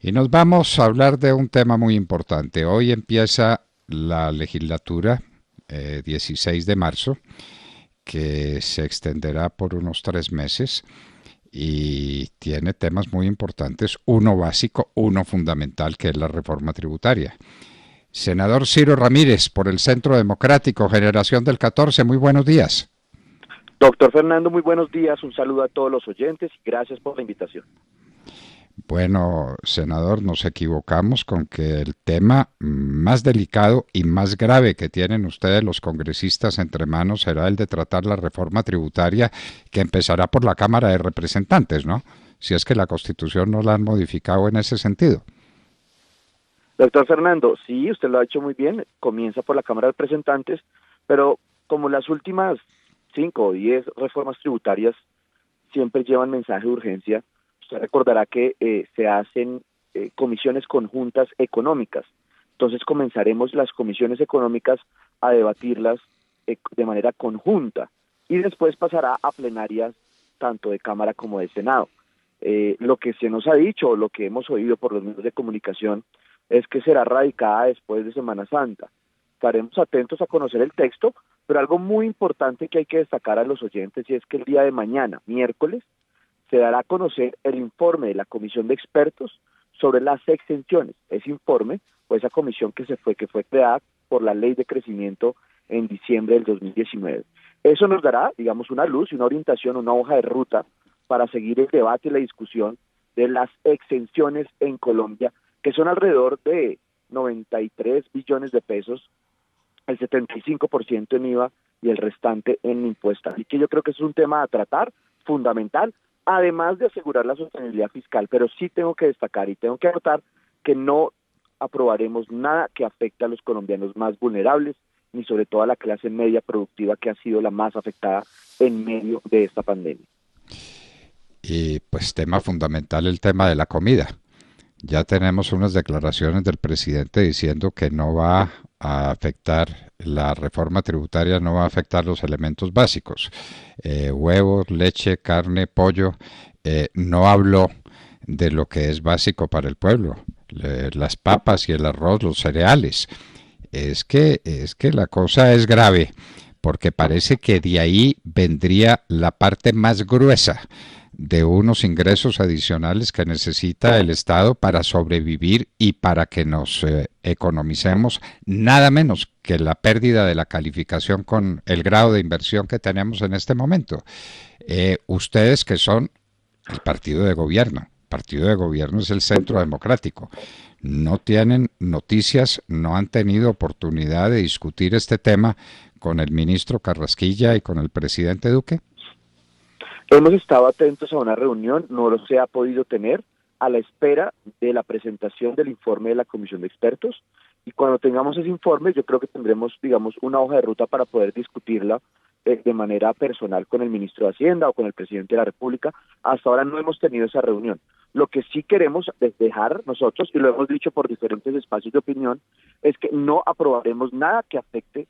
Y nos vamos a hablar de un tema muy importante. Hoy empieza la legislatura, 16 de marzo, que se extenderá por unos 3 meses y tiene temas muy importantes, uno básico, uno fundamental, que es la reforma tributaria. Senador Ciro Ramírez, por el Centro Democrático, Generación del 14, muy buenos días. Doctor Fernando, muy buenos días, un saludo a todos los oyentes y gracias por la invitación. Bueno, senador, nos equivocamos con que el tema más delicado y más grave que tienen ustedes los congresistas entre manos será el de tratar la reforma tributaria que empezará por la Cámara de Representantes, ¿no? Si es que la Constitución no la han modificado en ese sentido. Doctor Fernando, sí, usted lo ha hecho muy bien, comienza por la Cámara de Representantes, pero como las últimas 5 o 10 reformas tributarias siempre llevan mensaje de urgencia, usted recordará que se hacen comisiones conjuntas económicas. Entonces comenzaremos las comisiones económicas a debatirlas de manera conjunta y después pasará a plenarias tanto de Cámara como de Senado. Lo que se nos ha dicho, o lo que hemos oído por los medios de comunicación, es que será radicada después de Semana Santa. Estaremos atentos a conocer el texto, pero algo muy importante que hay que destacar a los oyentes y es que el día de mañana, miércoles, se dará a conocer el informe de la Comisión de Expertos sobre las exenciones. Ese informe, o esa comisión que fue creada por la Ley de Crecimiento en diciembre del 2019. Eso nos dará, digamos, una luz y una orientación, una hoja de ruta para seguir el debate y la discusión de las exenciones en Colombia, que son alrededor de 93 billones de pesos, el 75% en IVA y el restante en impuestos. Así que yo creo que es un tema a tratar, fundamental, además de asegurar la sostenibilidad fiscal, pero sí tengo que destacar y tengo que anotar que no aprobaremos nada que afecte a los colombianos más vulnerables, ni sobre todo a la clase media productiva que ha sido la más afectada en medio de esta pandemia. Y pues tema fundamental, el tema de la comida. Ya tenemos unas declaraciones del presidente diciendo que no va a afectar, la reforma tributaria no va a afectar los elementos básicos, huevos, leche, carne, pollo. No habló de lo que es básico para el pueblo, las papas y el arroz, los cereales. Es que la cosa es grave, porque parece que de ahí vendría la parte más gruesa de unos ingresos adicionales que necesita el Estado para sobrevivir y para que nos economicemos nada menos que la pérdida de la calificación con el grado de inversión que tenemos en este momento. Ustedes que son el partido de gobierno es el Centro Democrático, no tienen noticias, no han tenido oportunidad de discutir este tema con el ministro Carrasquilla y con el presidente Duque. Hemos estado atentos a una reunión, no lo se ha podido tener, a la espera de la presentación del informe de la Comisión de Expertos, y cuando tengamos ese informe yo creo que tendremos, digamos, una hoja de ruta para poder discutirla de manera personal con el ministro de Hacienda o con el presidente de la República. Hasta ahora no hemos tenido esa reunión. Lo que sí queremos dejar nosotros, y lo hemos dicho por diferentes espacios de opinión, es que no aprobaremos nada que afecte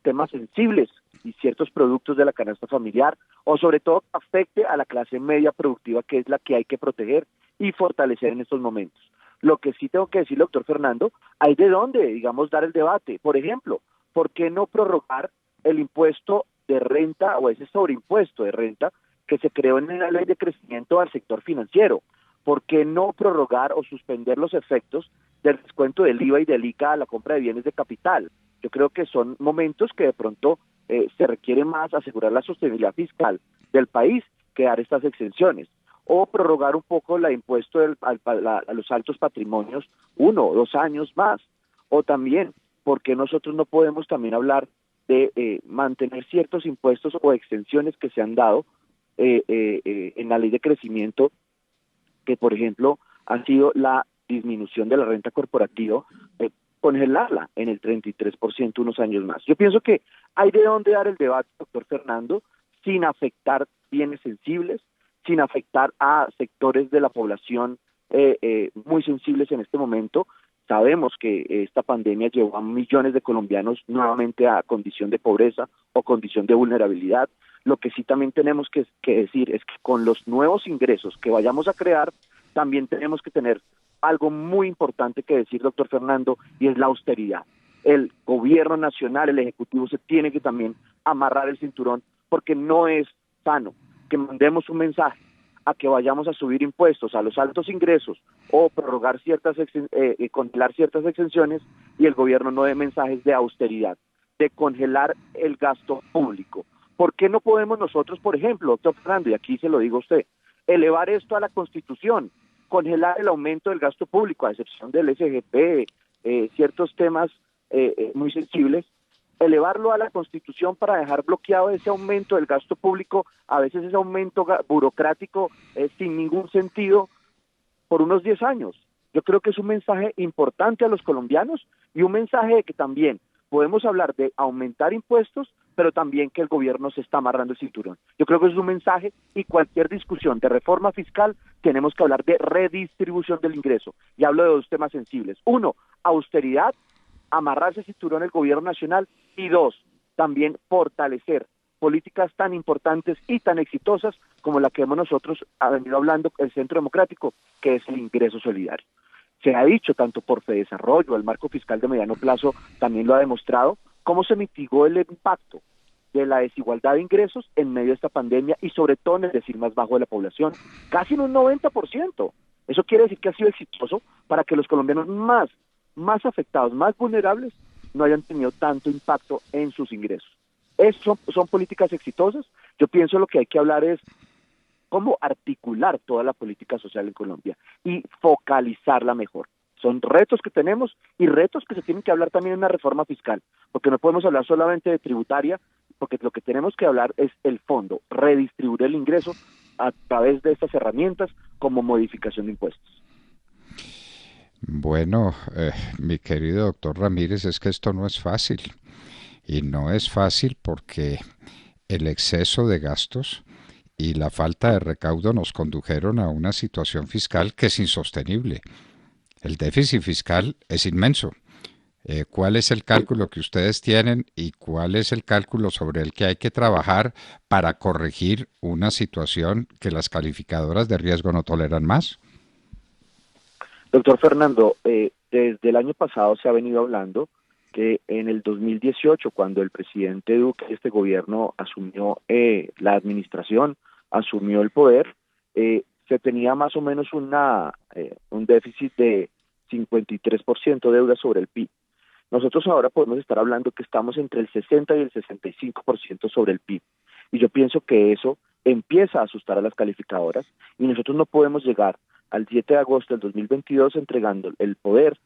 temas sensibles y ciertos productos de la canasta familiar, o sobre todo afecte a la clase media productiva, que es la que hay que proteger y fortalecer en estos momentos. Lo que sí tengo que decir, doctor Fernando, hay de dónde, digamos, dar el debate. Por ejemplo, ¿por qué no prorrogar el impuesto de renta o ese sobreimpuesto de renta que se creó en la ley de crecimiento al sector financiero? ¿Por qué no prorrogar o suspender los efectos del descuento del IVA y del ICA a la compra de bienes de capital? Yo creo que son momentos que de pronto se requiere más asegurar la sostenibilidad fiscal del país que dar estas exenciones, o prorrogar un poco la impuesto a los altos patrimonios 1 o 2 años más, o también, ¿por qué nosotros no podemos también hablar de mantener ciertos impuestos o exenciones que se han dado en la ley de crecimiento, que por ejemplo ha sido la disminución de la renta corporativa, congelarla en el 33% unos años más? Yo pienso que hay de dónde dar el debate, doctor Fernando, sin afectar bienes sensibles, sin afectar a sectores de la población muy sensibles en este momento. Sabemos que esta pandemia llevó a millones de colombianos nuevamente a condición de pobreza o condición de vulnerabilidad. Lo que sí también tenemos que decir es que con los nuevos ingresos que vayamos a crear, también tenemos que tener algo muy importante que decir, doctor Fernando, y es la austeridad. El gobierno nacional, el ejecutivo, se tiene que también amarrar el cinturón, porque no es sano que mandemos un mensaje a que vayamos a subir impuestos a los altos ingresos o prorrogar congelar ciertas exenciones, y el gobierno no dé mensajes de austeridad, de congelar el gasto público. ¿Por qué no podemos nosotros, por ejemplo, doctor Fernando, y aquí se lo digo a usted, elevar esto a la Constitución, congelar el aumento del gasto público, a excepción del SGP, ciertos temas muy sensibles, elevarlo a la Constitución para dejar bloqueado ese aumento del gasto público, a veces ese aumento burocrático sin ningún sentido, por unos 10 años? Yo creo que es un mensaje importante a los colombianos y un mensaje de que también podemos hablar de aumentar impuestos, pero también que el gobierno se está amarrando el cinturón. Yo creo que es un mensaje, y cualquier discusión de reforma fiscal tenemos que hablar de redistribución del ingreso. Y hablo de dos temas sensibles. Uno, austeridad, amarrarse el cinturón el gobierno nacional, y dos, también fortalecer políticas tan importantes y tan exitosas como la que hemos nosotros venido hablando, el Centro Democrático, que es el ingreso solidario. Se ha dicho tanto por Fedesarrollo, el marco fiscal de mediano plazo también lo ha demostrado, cómo se mitigó el impacto de la desigualdad de ingresos en medio de esta pandemia, y sobre todo en el decil más bajo de la población, casi en un 90%. Eso quiere decir que ha sido exitoso para que los colombianos más afectados, más vulnerables, no hayan tenido tanto impacto en sus ingresos. Eso son políticas exitosas. Yo pienso lo que hay que hablar es cómo articular toda la política social en Colombia y focalizarla mejor. Son retos que tenemos, y retos que se tienen que hablar también en una reforma fiscal, porque no podemos hablar solamente de tributaria, porque lo que tenemos que hablar es el fondo, redistribuir el ingreso a través de estas herramientas como modificación de impuestos. Bueno, mi querido doctor Ramírez, es que esto no es fácil. Y no es fácil porque el exceso de gastos y la falta de recaudo nos condujeron a una situación fiscal que es insostenible. El déficit fiscal es inmenso. ¿Cuál es el cálculo que ustedes tienen y cuál es el cálculo sobre el que hay que trabajar para corregir una situación que las calificadoras de riesgo no toleran más? Doctor Fernando, desde el año pasado se ha venido hablando que en el 2018, cuando el presidente Duque, este gobierno, asumió la administración, asumió el poder, se tenía más o menos un déficit de 53% de deuda sobre el PIB. Nosotros ahora podemos estar hablando que estamos entre el 60 y el 65% sobre el PIB. Y yo pienso que eso empieza a asustar a las calificadoras, y nosotros no podemos llegar al 7 de agosto del 2022 entregando el poder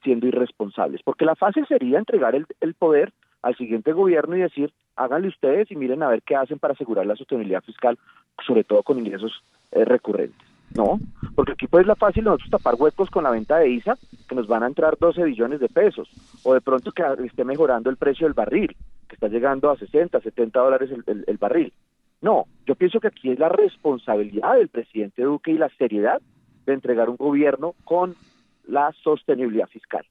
siendo irresponsables, porque la fácil sería entregar el poder al siguiente gobierno y decir, háganle ustedes y miren a ver qué hacen para asegurar la sostenibilidad fiscal, sobre todo con ingresos recurrentes. No, porque aquí pues la fácil nosotros tapar huecos con la venta de ISA, que nos van a entrar 12 billones de pesos, o de pronto que esté mejorando el precio del barril, que está llegando a 60, 70 dólares el barril. No, yo pienso que aquí es la responsabilidad del presidente Duque y la seriedad de entregar un gobierno con la sostenibilidad fiscal.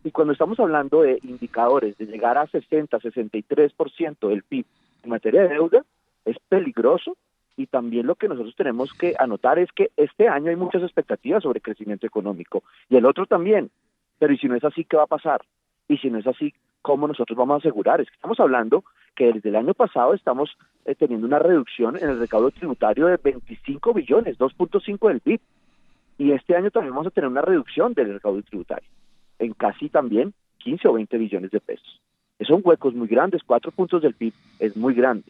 Y cuando estamos hablando de indicadores de llegar a 60, 63% del PIB en materia de deuda, es peligroso, y también lo que nosotros tenemos que anotar es que este año hay muchas expectativas sobre crecimiento económico, y el otro también, pero ¿y si no es así, qué va a pasar? Y si no es así, ¿cómo nosotros vamos a asegurar? Es que estamos hablando que desde el año pasado estamos teniendo una reducción en el recaudo tributario de 25 billones, 2.5 del PIB, y este año también vamos a tener una reducción del recaudo tributario en casi también 15 o 20 billones de pesos. Son huecos muy grandes, 4 puntos del PIB es muy grande.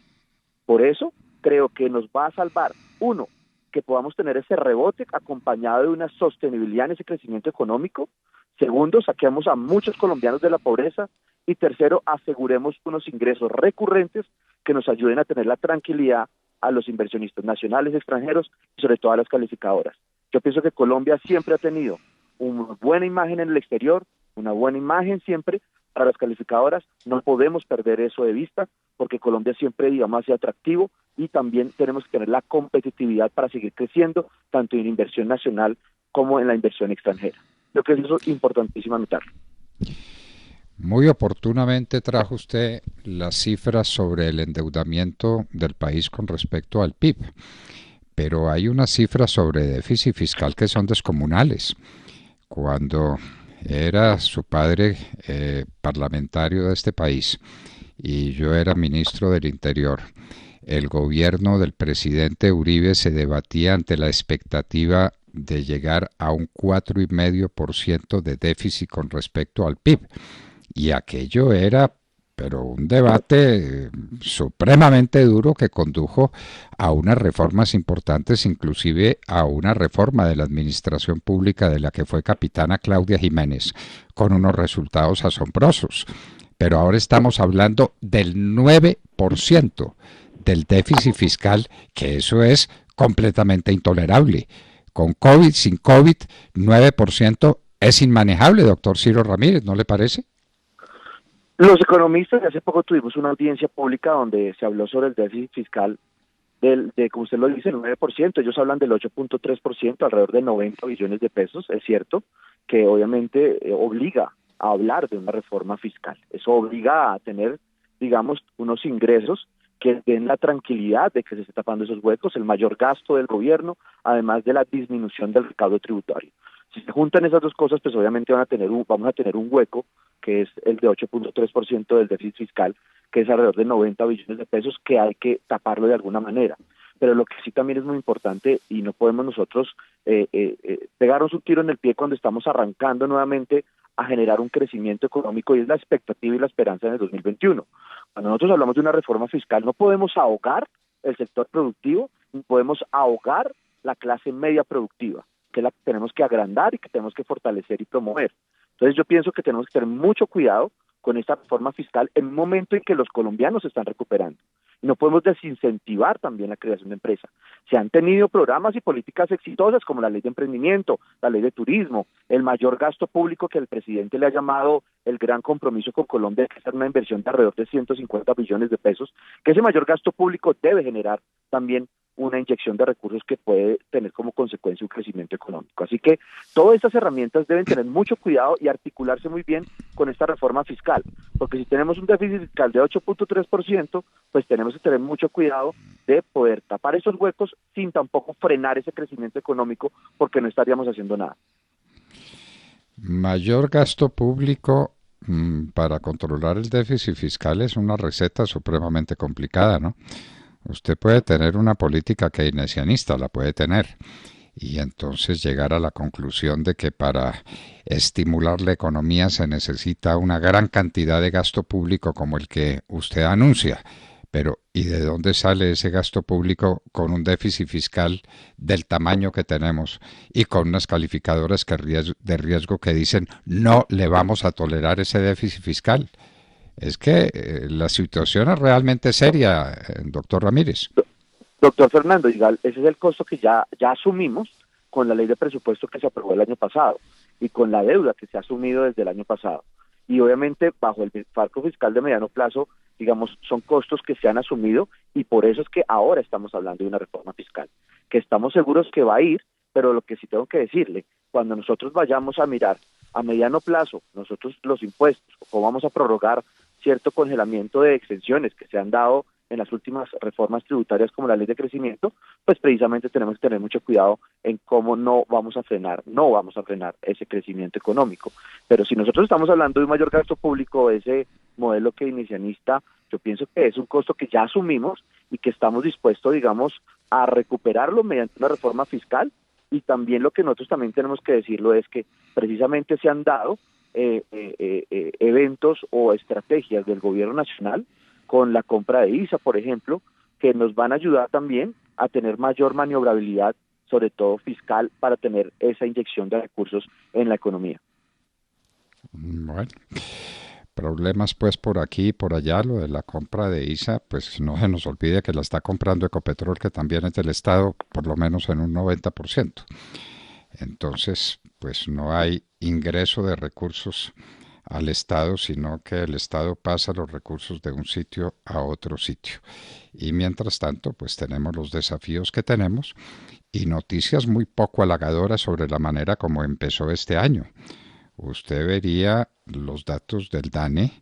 Por eso creo que nos va a salvar, uno, que podamos tener ese rebote acompañado de una sostenibilidad en ese crecimiento económico. Segundo, saquemos a muchos colombianos de la pobreza. Y tercero, aseguremos unos ingresos recurrentes que nos ayuden a tener la tranquilidad a los inversionistas nacionales, extranjeros y sobre todo a las calificadoras. Yo pienso que Colombia siempre ha tenido una buena imagen en el exterior, una buena imagen siempre para las calificadoras. No podemos perder eso de vista, porque Colombia siempre, digamos, ha sido atractivo, y también tenemos que tener la competitividad para seguir creciendo, tanto en inversión nacional como en la inversión extranjera. Creo que eso es importantísimo anotarlo. Muy oportunamente trajo usted las cifras sobre el endeudamiento del país con respecto al PIB, pero hay unas cifras sobre déficit fiscal que son descomunales. Cuando era su padre parlamentario de este país y yo era ministro del Interior, el gobierno del presidente Uribe se debatía ante la expectativa de llegar a un 4,5% de déficit con respecto al PIB. Y aquello era, pero un debate supremamente duro que condujo a unas reformas importantes, inclusive a una reforma de la administración pública de la que fue capitana Claudia Jiménez, con unos resultados asombrosos. Pero ahora estamos hablando del 9% del déficit fiscal, que eso es completamente intolerable. Con COVID, sin COVID, 9% es inmanejable, doctor Ciro Ramírez, ¿no le parece? Los economistas, hace poco tuvimos una audiencia pública donde se habló sobre el déficit fiscal como usted lo dice, el 9%, ellos hablan del 8,3%, alrededor de 90 billones de pesos, es cierto, que obviamente obliga a hablar de una reforma fiscal. Eso obliga a tener, digamos, unos ingresos que den la tranquilidad de que se esté tapando esos huecos, el mayor gasto del gobierno, además de la disminución del recaudo tributario. Si se juntan esas dos cosas, pues obviamente vamos a tener un hueco, que es el de 8,3% del déficit fiscal, que es alrededor de 90 billones de pesos, que hay que taparlo de alguna manera. Pero lo que sí también es muy importante, y no podemos nosotros pegarnos un tiro en el pie cuando estamos arrancando nuevamente a generar un crecimiento económico, y es la expectativa y la esperanza en el 2021. Cuando nosotros hablamos de una reforma fiscal, no podemos ahogar el sector productivo, ni podemos ahogar la clase media productiva, que es la que tenemos que agrandar y que tenemos que fortalecer y promover. Entonces yo pienso que tenemos que tener mucho cuidado con esta reforma fiscal en un momento en que los colombianos se están recuperando. Y no podemos desincentivar también la creación de empresas. Se han tenido programas y políticas exitosas como la ley de emprendimiento, la ley de turismo, el mayor gasto público que el presidente le ha llamado el gran compromiso con Colombia, que es una inversión de alrededor de 150 billones de pesos, que ese mayor gasto público debe generar también una inyección de recursos que puede tener como consecuencia un crecimiento económico. Así que todas estas herramientas deben tener mucho cuidado y articularse muy bien con esta reforma fiscal, porque si tenemos un déficit fiscal de 8,3%, pues tenemos que tener mucho cuidado de poder tapar esos huecos sin tampoco frenar ese crecimiento económico, porque no estaríamos haciendo nada. Mayor gasto público para controlar el déficit fiscal es una receta supremamente complicada, ¿no? Usted puede tener una política keynesianista, la puede tener, y entonces llegar a la conclusión de que para estimular la economía se necesita una gran cantidad de gasto público como el que usted anuncia. Pero ¿y de dónde sale ese gasto público con un déficit fiscal del tamaño que tenemos y con unas calificadoras de riesgo que dicen no le vamos a tolerar ese déficit fiscal? Es que la situación es realmente seria, doctor Ramírez. Doctor Fernando, ese es el costo que ya asumimos con la ley de presupuesto que se aprobó el año pasado y con la deuda que se ha asumido desde el año pasado. Y obviamente bajo el marco fiscal de mediano plazo, digamos, son costos que se han asumido, y por eso es que ahora estamos hablando de una reforma fiscal, que estamos seguros que va a ir, pero lo que sí tengo que decirle, cuando nosotros vayamos a mirar a mediano plazo, nosotros los impuestos, o vamos a prorrogar cierto congelamiento de exenciones que se han dado en las últimas reformas tributarias como la ley de crecimiento, pues precisamente tenemos que tener mucho cuidado en cómo no vamos a frenar ese crecimiento económico. Pero si nosotros estamos hablando de un mayor gasto público, ese modelo keynesianista, yo pienso que es un costo que ya asumimos y que estamos dispuestos, digamos, a recuperarlo mediante una reforma fiscal. Y también lo que nosotros también tenemos que decirlo es que precisamente se han dado eventos o estrategias del gobierno nacional con la compra de ISA, por ejemplo, que nos van a ayudar también a tener mayor maniobrabilidad, sobre todo fiscal, para tener esa inyección de recursos en la economía. Bueno, problemas pues por aquí y por allá, lo de la compra de ISA, pues no se nos olvide que la está comprando Ecopetrol, que también es del Estado, por lo menos en un 90%. Entonces, pues no hay ingreso de recursos al Estado, sino que el Estado pasa los recursos de un sitio a otro sitio. Y mientras tanto, pues tenemos los desafíos que tenemos y noticias muy poco halagadoras sobre la manera como empezó este año. Usted vería los datos del DANE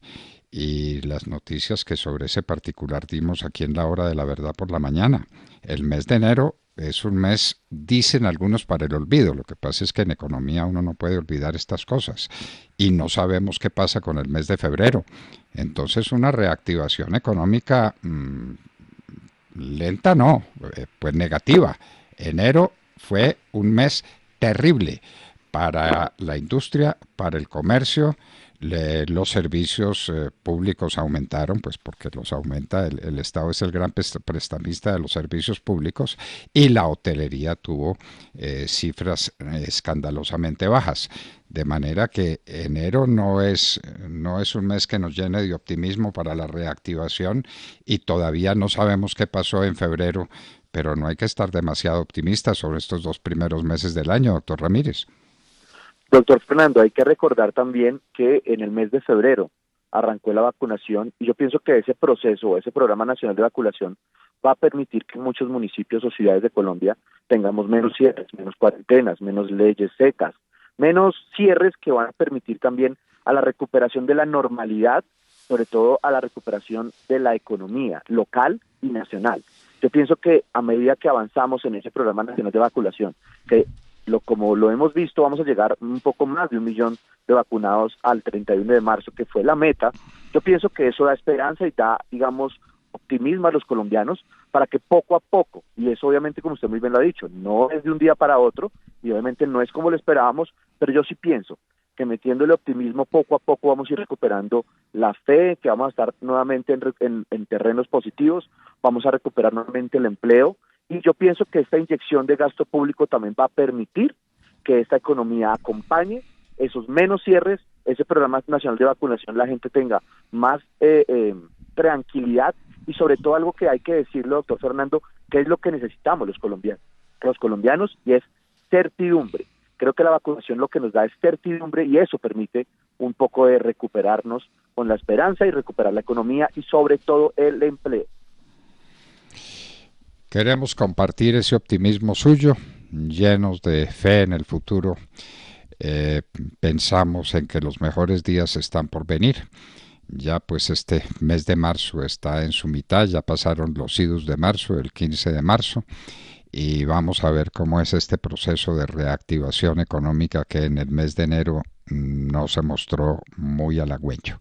y las noticias que sobre ese particular dimos aquí en la hora de la verdad por la mañana. El mes de enero es un mes, dicen algunos, para el olvido. Lo que pasa es que en economía uno no puede olvidar estas cosas y no sabemos qué pasa con el mes de febrero. Entonces una reactivación económica lenta no, pues negativa. Enero fue un mes terrible para la industria, para el comercio. Los servicios públicos aumentaron, pues porque los aumenta, el Estado es el gran prestamista de los servicios públicos, y la hotelería tuvo cifras escandalosamente bajas. De manera que enero no es un mes que nos llene de optimismo para la reactivación, y todavía no sabemos qué pasó en febrero, pero no hay que estar demasiado optimistas sobre estos 2 primeros meses del año, doctor Ramírez. Doctor Fernando, hay que recordar también que en el mes de febrero arrancó la vacunación y yo pienso que ese proceso, ese programa nacional de vacunación va a permitir que en muchos municipios o ciudades de Colombia tengamos menos cierres, menos cuarentenas, menos leyes secas, menos cierres que van a permitir también a la recuperación de la normalidad, sobre todo a la recuperación de la economía local y nacional. Yo pienso que a medida que avanzamos en ese programa nacional de vacunación, que como lo hemos visto, vamos a llegar un poco más de 1 millón de vacunados al 31 de marzo, que fue la meta. Yo pienso que eso da esperanza y da, digamos, optimismo a los colombianos para que poco a poco, y eso obviamente, como usted muy bien lo ha dicho, no es de un día para otro, y obviamente no es como lo esperábamos, pero yo sí pienso que metiéndole optimismo poco a poco vamos a ir recuperando la fe, que vamos a estar nuevamente en terrenos positivos, vamos a recuperar nuevamente el empleo, y yo pienso que esta inyección de gasto público también va a permitir que esta economía acompañe esos menos cierres, ese programa nacional de vacunación, la gente tenga más tranquilidad, y sobre todo algo que hay que decirlo, doctor Fernando, que es lo que necesitamos los colombianos, y es certidumbre. Creo que la vacunación lo que nos da es certidumbre, y eso permite un poco de recuperarnos con la esperanza y recuperar la economía y sobre todo el empleo. Queremos compartir ese optimismo suyo, llenos de fe en el futuro. Pensamos en que los mejores días están por venir. Ya pues este mes de marzo está en su mitad, ya pasaron los idus de marzo, el 15 de marzo, y vamos a ver cómo es este proceso de reactivación económica que en el mes de enero no se mostró muy halagüeño.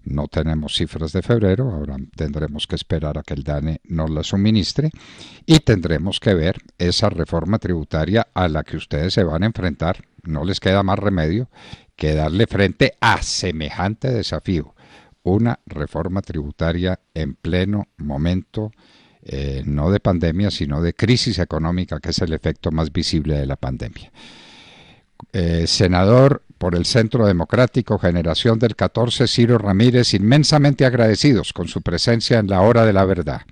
No tenemos cifras de febrero, ahora tendremos que esperar a que el DANE nos las suministre, y tendremos que ver esa reforma tributaria a la que ustedes se van a enfrentar. No les queda más remedio que darle frente a semejante desafío. Una reforma tributaria en pleno momento, no de pandemia, sino de crisis económica, que es el efecto más visible de la pandemia. Senador por el Centro Democrático, Generación del 14, Ciro Ramírez, inmensamente agradecidos con su presencia en la hora de la verdad.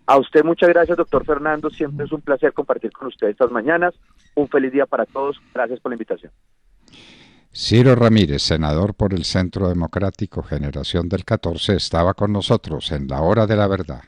A usted muchas gracias, doctor Fernando, siempre es un placer compartir con usted estas mañanas. Un feliz día para todos, gracias por la invitación. Ciro Ramírez, senador por el Centro Democrático, Generación del 14, estaba con nosotros en la hora de la verdad.